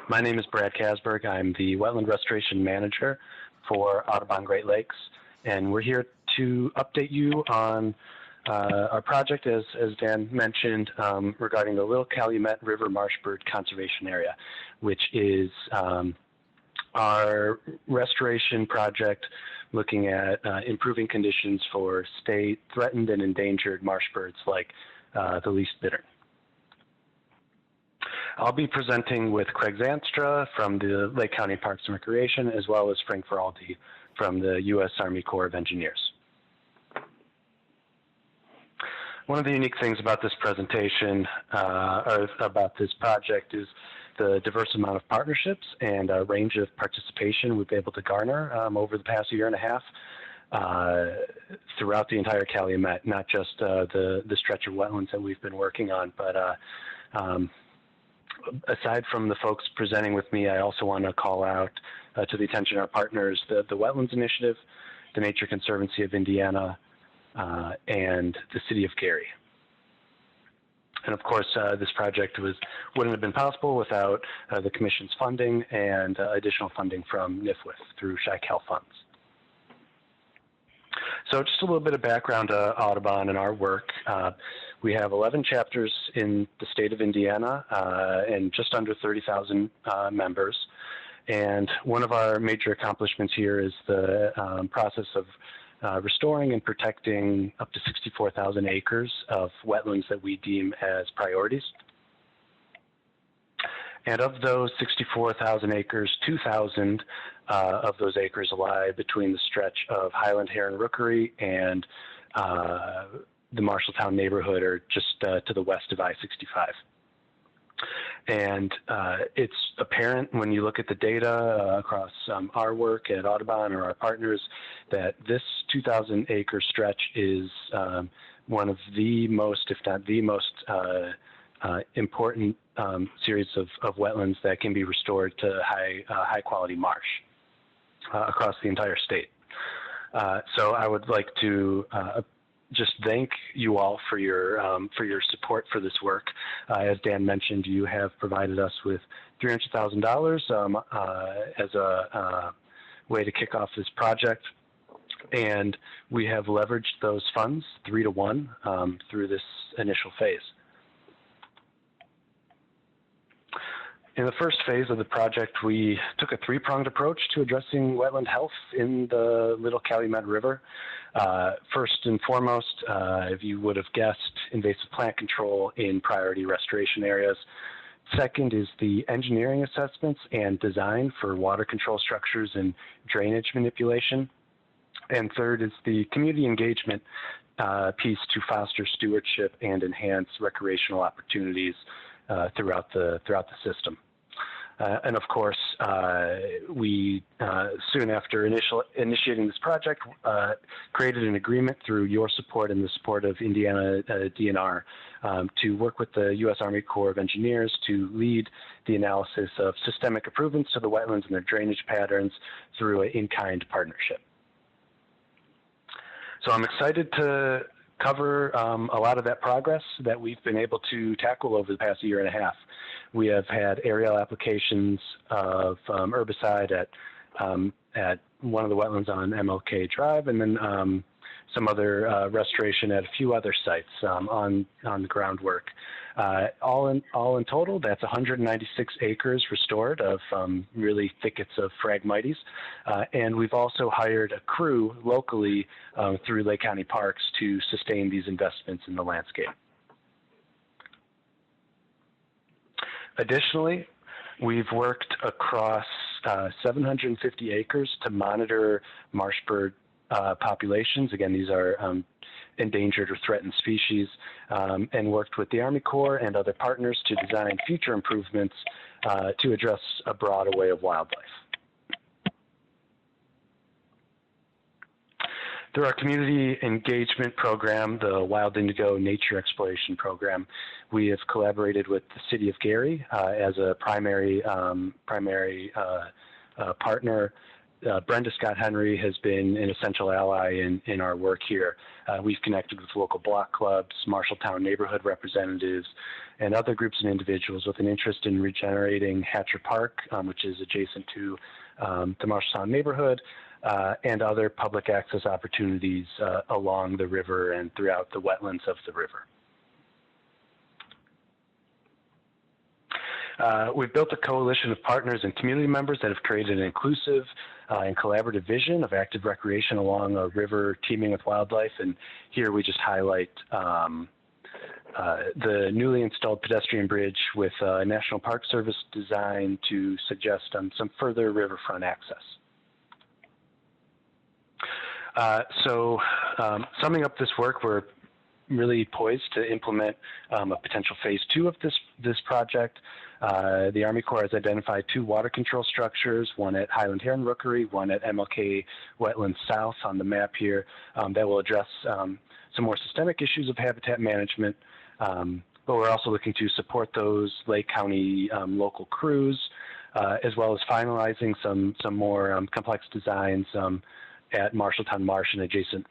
My name is Brad Kasberg. I'm the Wetland Restoration Manager for Audubon Great Lakes, and we're here to update you on our project, as Dan mentioned, regarding the Little Calumet River Marsh Bird Conservation Area, which is our restoration project looking at improving conditions for state threatened and endangered marsh birds like the least bittern. I'll be presenting with Craig Zanstra from the Lake County Parks and Recreation, as well as Frank Feraldi from the U.S. Army Corps of Engineers. One of the unique things about this presentation, or about this project, is the diverse amount of partnerships and range of participation we've been able to garner over the past year and a half throughout the entire Calumet, not just the stretch of wetlands that we've been working on, but aside from the folks presenting with me, I also want to call out to the attention of our partners the Wetlands Initiative, the Nature Conservancy of Indiana, and the City of Gary. And of course, this project wouldn't have been possible without the Commission's funding and additional funding from NIFWIF through Chi-Cal funds. So just a little bit of background to Audubon and our work. We have 11 chapters in the state of Indiana and just under 30,000 members. And one of our major accomplishments here is the process of restoring and protecting up to 64,000 acres of wetlands that we deem as priorities. And of those 64,000 acres, 2,000 of those acres lie between the stretch of Highland Heron Rookery and the Marshalltown neighborhood, or just to the west of I-65. And it's apparent when you look at the data across our work at Audubon or our partners that this 2,000 acre stretch is one of the most, if not the most, important series of wetlands that can be restored to high quality marsh across the entire state. So I would like to just thank you all for your support for this work. As Dan mentioned, you have provided us with $300,000 as a way to kick off this project, and we have leveraged those funds 3 to 1 through this initial phase. In the first phase of the project, we took a 3-pronged approach to addressing wetland health in the Little Calumet River. First and foremost, if you would have guessed, invasive plant control in priority restoration areas. Second is the engineering assessments and design for water control structures and drainage manipulation. And third is the community engagement piece to foster stewardship and enhance recreational opportunities throughout the system. And of course, we soon after initiating this project created an agreement through your support and the support of Indiana DNR to work with the U.S. Army Corps of Engineers to lead the analysis of systemic improvements to the wetlands and their drainage patterns through an in-kind partnership. So I'm excited to cover a lot of that progress that we've been able to tackle over the past year and a half. We have had aerial applications of herbicide at one of the wetlands on MLK Drive, and then some other restoration at a few other sites on the groundwork. All in total, that's 196 acres restored of really thickets of Phragmites. And we've also hired a crew locally through Lake County Parks to sustain these investments in the landscape. Additionally, we've worked across 750 acres to monitor marsh bird populations. Again, these are endangered or threatened species, and worked with the Army Corps and other partners to design future improvements to address a broad array of wildlife. Through our community engagement program, the Wild Indigo Nature Exploration Program, we have collaborated with the City of Gary as a primary partner Brenda Scott Henry has been an essential ally in our work here. We've connected with local block clubs, Marshalltown neighborhood representatives, and other groups and individuals with an interest in regenerating Hatcher Park, which is adjacent to the Marshalltown neighborhood, and other public access opportunities along the river and throughout the wetlands of the river. We've built a coalition of partners and community members that have created an inclusive and collaborative vision of active recreation along a river teeming with wildlife. And here we just highlight the newly installed pedestrian bridge with a National Park Service design to suggest some further riverfront access. Summing up this work, we're really poised to implement a potential phase 2 of this project. The Army Corps has identified 2 water control structures, one at Highland Heron Rookery, one at MLK Wetlands South on the map here, that will address some more systemic issues of habitat management. But we're also looking to support those Lake County local crews, as well as finalizing some more complex designs at Marshalltown Marsh and adjacent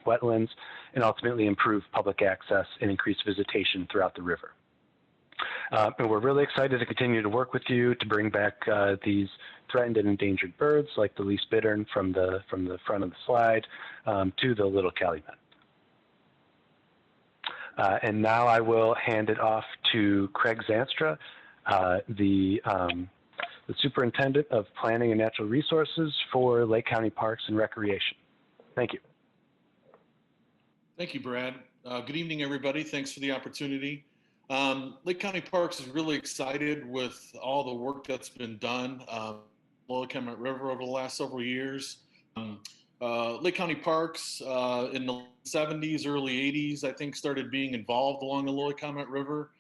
wetlands, and ultimately improve public access and increase visitation throughout the river. And we're really excited to continue to work with you to bring back these threatened and endangered birds like the least bittern from the front of the slide to the little Calumet. And now I will hand it off to Craig Zanstra, the Superintendent of Planning and Natural Resources for Lake County Parks and Recreation. Thank you. Thank you, Brad. Good evening, everybody. Thanks for the opportunity. Lake County Parks is really excited with all the work that's been done along the Calumet River over the last several years. Lake County Parks in the 70s, early 80s, I think, started being involved along the Lower Calumet River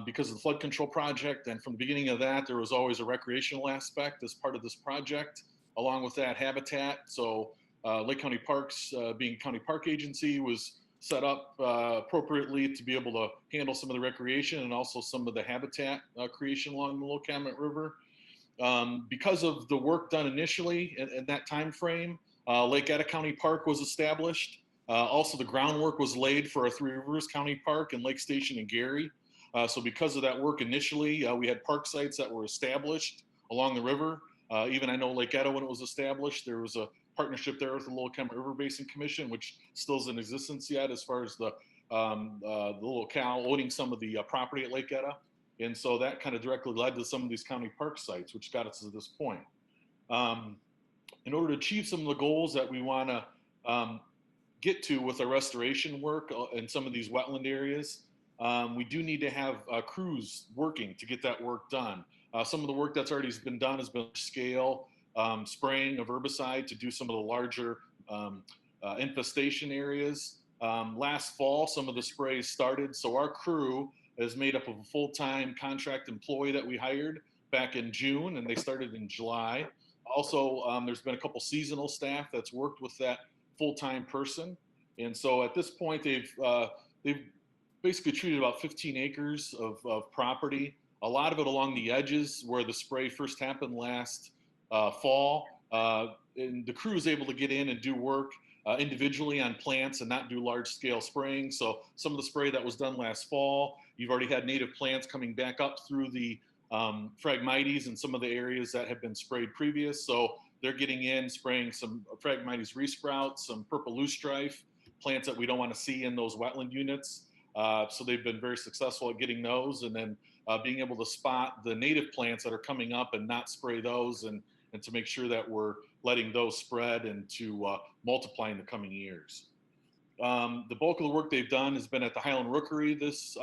because of the flood control project. And from the beginning of that, there was always a recreational aspect as part of this project, along with that habitat. So Lake County Parks, being a county park agency, was set up appropriately to be able to handle some of the recreation and also some of the habitat creation along the Lower Calumet River. Because of the work done initially in that time frame, Lake Etta County Park was established. Also, the groundwork was laid for our Three Rivers County Park and Lake Station and Gary. So because of that work initially, we had park sites that were established along the river. Even I know Lake Etta, when it was established, there was a partnership there with the Little Calumet River Basin Commission, which still is in existence yet as far as the Little Cal owning some of the property at Lake Etta. And so that kind of directly led to some of these county park sites, which got us to this point. In order to achieve some of the goals that we want to get to with our restoration work in some of these wetland areas, we do need to have crews working to get that work done. Some of the work that's already been done has been scale spraying of herbicide to do some of the larger infestation areas. Last fall, some of the sprays started, so our crew is made up of a full-time contract employee that we hired back in June, and they started in July. Also, there's been a couple seasonal staff that's worked with that full-time person. And so at this point, they've basically treated about 15 acres of property, a lot of it along the edges where the spray first happened last fall. And the crew is able to get in and do work individually on plants and not do large-scale spraying. So some of the spray that was done last fall, you've already had native plants coming back up through the Phragmites and some of the areas that have been sprayed previous. So they're getting in, spraying some Phragmites resprouts, some purple loosestrife, plants that we don't want to see in those wetland units. So they've been very successful at getting those, and then being able to spot the native plants that are coming up and not spray those, and to make sure that we're letting those spread and to multiply in the coming years. The bulk of the work they've done has been at the Highland Rookery this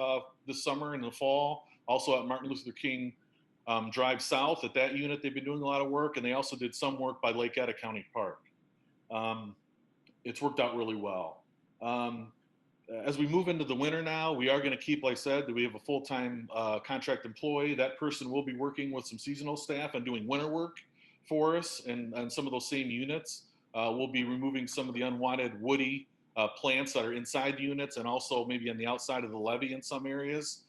summer and the fall, also at Martin Luther King Drive South. At that unit, they've been doing a lot of work, and they also did some work by Lake Etta County Park. It's worked out really well. As we move into the winter now, we are going to keep, like I said, that we have a full-time contract employee. That person will be working with some seasonal staff and doing winter work for us, and some of those same units. We'll be removing some of the unwanted woody plants that are inside the units and also maybe on the outside of the levee in some areas.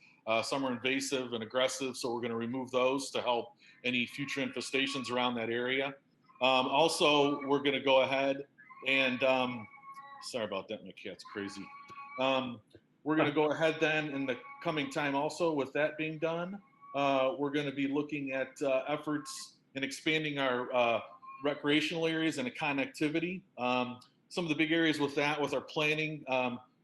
Some are invasive and aggressive, so we're going to remove those to help any future infestations around that area. Also, we're going to go ahead and, sorry about that, my cat's crazy. We're going to go ahead then in the coming time also with that being done. We're going to be looking at efforts in expanding our recreational areas and connectivity. Some of the big areas with that, with our planning,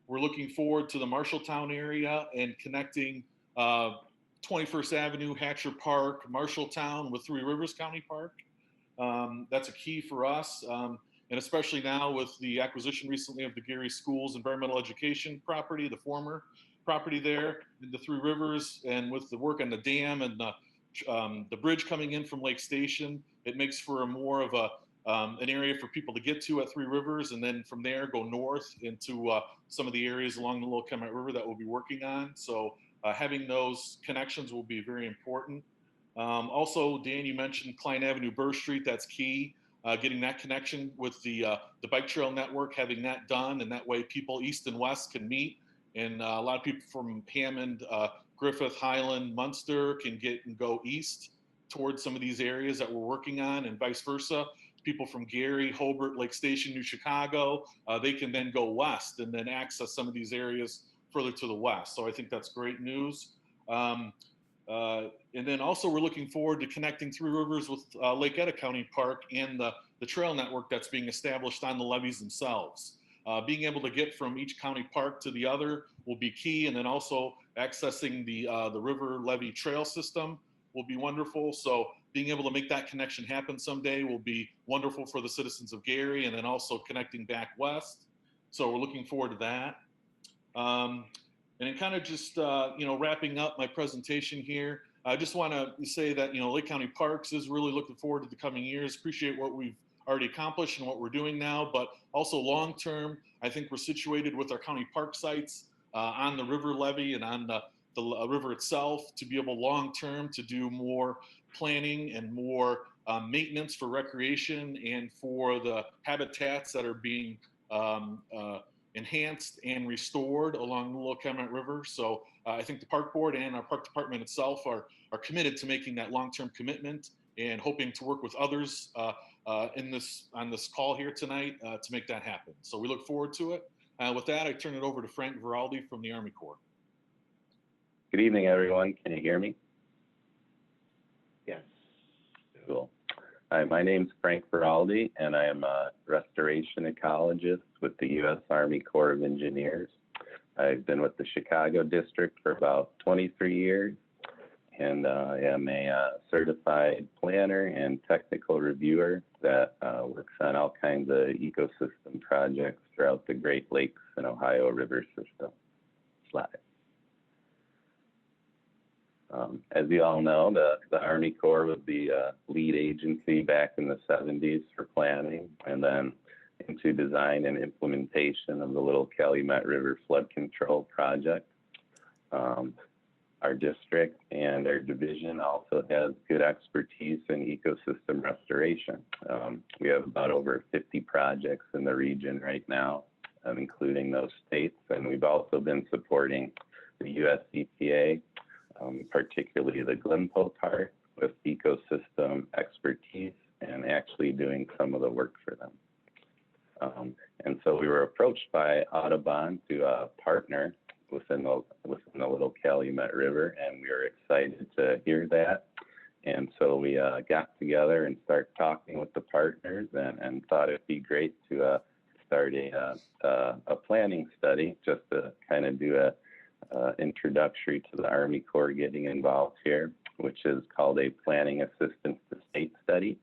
we're looking forward to the Marshalltown area and connecting 21st Avenue, Hatcher Park, Marshalltown with Three Rivers County Park. That's a key for us, and especially now with the acquisition recently of the Gary Schools Environmental Education property, the former property there in the Three Rivers, and with the work on the dam and the bridge coming in from Lake Station, it makes for a more of an area for people to get to at Three Rivers, and then from there go north into some of the areas along the Little Calumet River that we'll be working on. So having those connections will be very important. Also, Dan, you mentioned Klein Avenue, Burr Street. That's key. Getting that connection with the bike trail network, having that done, and that way people east and west can meet. And a lot of people from Hammond, Griffith, Highland, Munster can get and go east towards some of these areas that we're working on, and vice versa. People from Gary, Hobart, Lake Station, New Chicago, they can then go west and then access some of these areas further to the west. So I think that's great news. And then also we're looking forward to connecting Three Rivers with Lake Etta County Park and the trail network that's being established on the levees themselves. Being able to get from each county park to the other will be key, and then also accessing the river levee trail system will be wonderful. So being able to make that connection happen someday will be wonderful for the citizens of Gary, and then also connecting back west. So we're looking forward to that. And then kind of just, wrapping up my presentation here, I just want to say that, Lake County Parks is really looking forward to the coming years, appreciate what we've already accomplished and what we're doing now, but also long-term, I think we're situated with our county park sites on the river levee and on the river itself to be able long-term to do more planning and more maintenance for recreation and for the habitats that are being enhanced and restored along the Little Calumet River. So I think the park board and our park department itself are committed to making that long-term commitment and hoping to work with others on this call here tonight to make that happen. So we look forward to it. With that, I turn it over to Frank Veraldi from the Army Corps. Good evening, everyone. Can you hear me? Yes. Cool. Hi, my name's Frank Veraldi, and I am a restoration ecologist with the U.S. Army Corps of Engineers. I've been with the Chicago district for about 23 years, and I am a certified planner and technical reviewer that works on all kinds of ecosystem projects throughout the Great Lakes and Ohio River system. Slide. As you all know, the Army Corps was the lead agency back in the 70s for planning, and then into design and implementation of the Little Calumet River Flood Control Project. Our district and our division also has good expertise in ecosystem restoration. We have about over 50 projects in the region right now, including those states, and we've also been supporting the US EPA, particularly the Glencoe part, with ecosystem expertise and actually doing some of the work for them. And so we were approached by Audubon to partner within the Little Calumet River, and we were excited to hear that. And so we got together and started talking with the partners and thought it'd be great to start a planning study just to kind of do a introductory to the Army Corps getting involved here, which is called a Planning Assistance to State Study.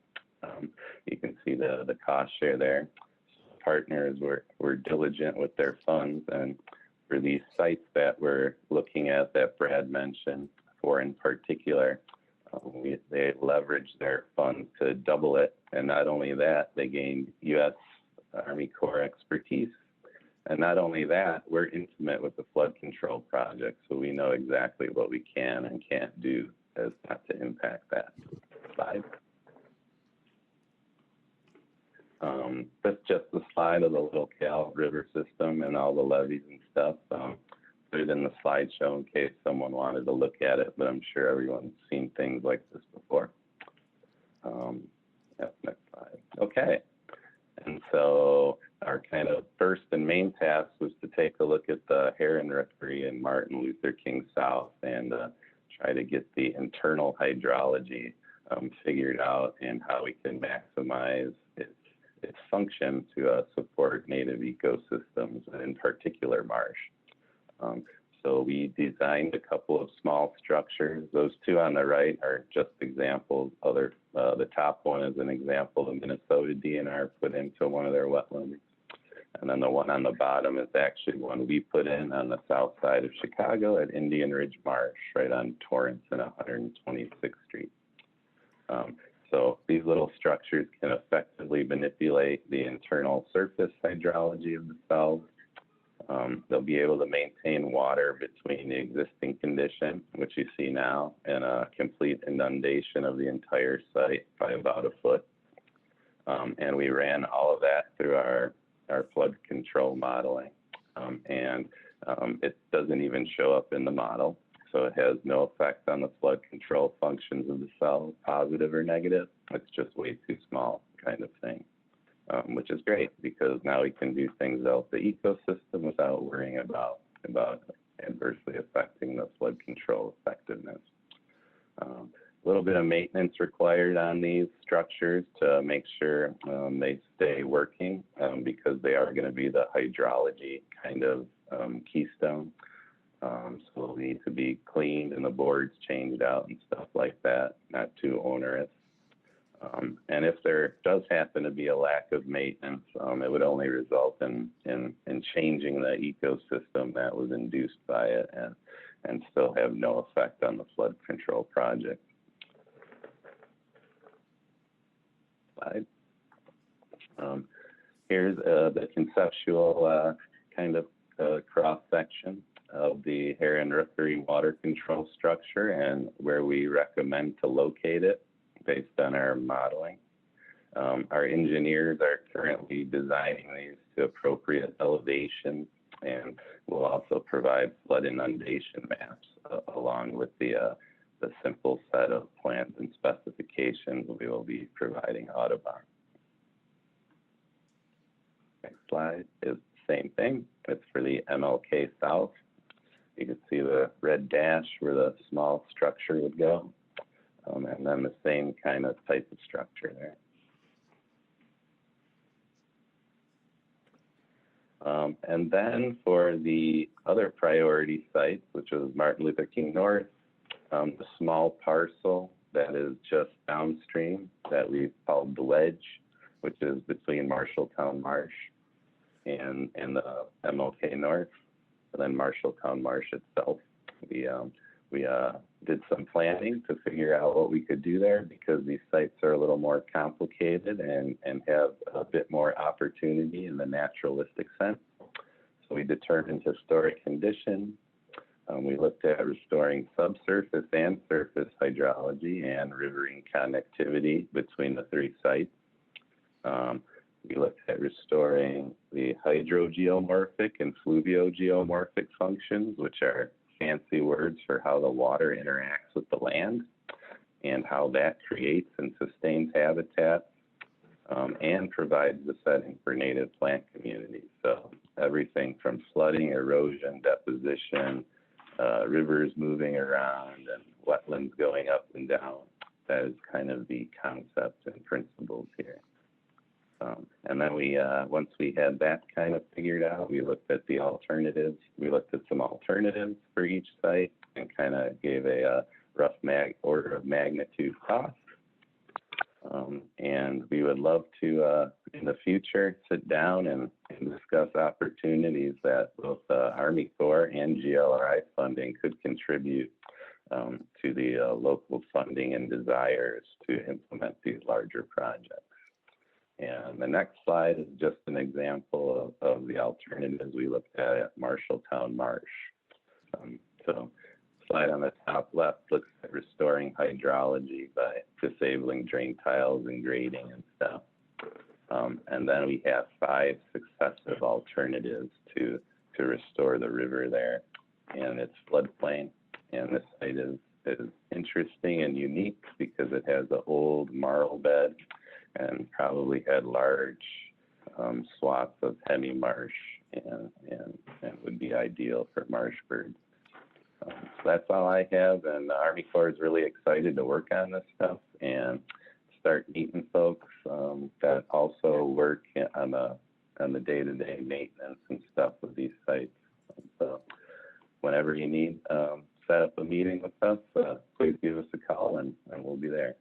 You can see the cost share there. Partners were diligent with their funds, and for these sites that we're looking at that Brad mentioned, for in particular, they leveraged their funds to double it, and not only that, they gained U.S. Army Corps expertise. And not only that, we're intimate with the flood control project, so we know exactly what we can and can't do as not to impact that. Slide. That's just the slide of the Little Cal River system and all the levees and stuff. put it in the slideshow in case someone wanted to look at it, but I'm sure everyone's seen things like this before. Next slide. Okay. And so our kind of first and main task was to take a look at the Heron Rookery in Martin Luther King South and try to get the internal hydrology figured out and how we can maximize its function to support native ecosystems, and in particular marsh. So we designed a couple of small structures. Those two on the right are just examples. The top one is an example of Minnesota DNR put into one of their wetlands. And then the one on the bottom is actually one we put in on the south side of Chicago at Indian Ridge Marsh, right on Torrance and 126th Street. So these little structures can effectively manipulate the internal surface hydrology of the cells. They'll be able to maintain water between the existing condition, which you see now, and a complete inundation of the entire site by about a foot. And we ran all of that through our flood control modeling. It doesn't even show up in the model. So it has no effect on the flood control functions of the cell, positive or negative. It's just way too small kind of thing, which is great because now we can do things out the ecosystem without worrying about adversely affecting the flood control effectiveness. A little bit of maintenance required on these structures to make sure they stay working because they are going to be the hydrology kind of keystone. So they'll need to be cleaned and the boards changed out and stuff like that, not too onerous. And if there does happen to be a lack of maintenance, it would only result in changing the ecosystem that was induced by it and still have no effect on the flood control project. Slide. Here's the conceptual kind of cross section of the Heron Rookery water control structure and where we recommend to locate it based on our modeling. Our engineers are currently designing these to appropriate elevations, and we'll also provide flood inundation maps along with the simple set of plans and specifications we will be providing Audubon. Next slide is the same thing. It's for the MLK South. You can see the red dash where the small structure would go, and then the same kind of type of structure there. And then for the other priority sites, which was Martin Luther King North, the small parcel that is just downstream that we've called the Wedge, which is between Marshalltown Marsh and the MLK North, and then Marshalltown Marsh itself. We did some planning to figure out what we could do there because these sites are a little more complicated and have a bit more opportunity in the naturalistic sense. So we determined historic condition. We looked at restoring subsurface and surface hydrology and riverine connectivity between the three sites. We looked at restoring the hydrogeomorphic and fluviogeomorphic functions, which are fancy words for how the water interacts with the land and how that creates and sustains habitat and provides the setting for native plant communities. So everything from flooding, erosion, deposition, rivers moving around, and wetlands going up and down. That is kind of the concept and principles here. And then once we had that kind of figured out, we looked at the alternatives. We looked at some alternatives for each site and kind of gave a rough order of magnitude cost. And we would love to, in the future, sit down and discuss opportunities that both Army Corps and GLRI funding could contribute to the local funding and desires to implement these larger projects. And the next slide is just an example of the alternatives we looked at Marshalltown Marsh. So slide on the top left looks at restoring hydrology by disabling drain tiles and grading and stuff. And then we have 5 successive alternatives to restore the river there. and it's floodplain. And this site is interesting and unique because it has an old marl bed and probably had large swaths of hemi-marsh and would be ideal for marsh birds. So that's all I have, and the Army Corps is really excited to work on this stuff and start meeting folks that also work on the day-to-day maintenance and stuff with these sites. So whenever you need set up a meeting with us, please give us a call and we'll be there.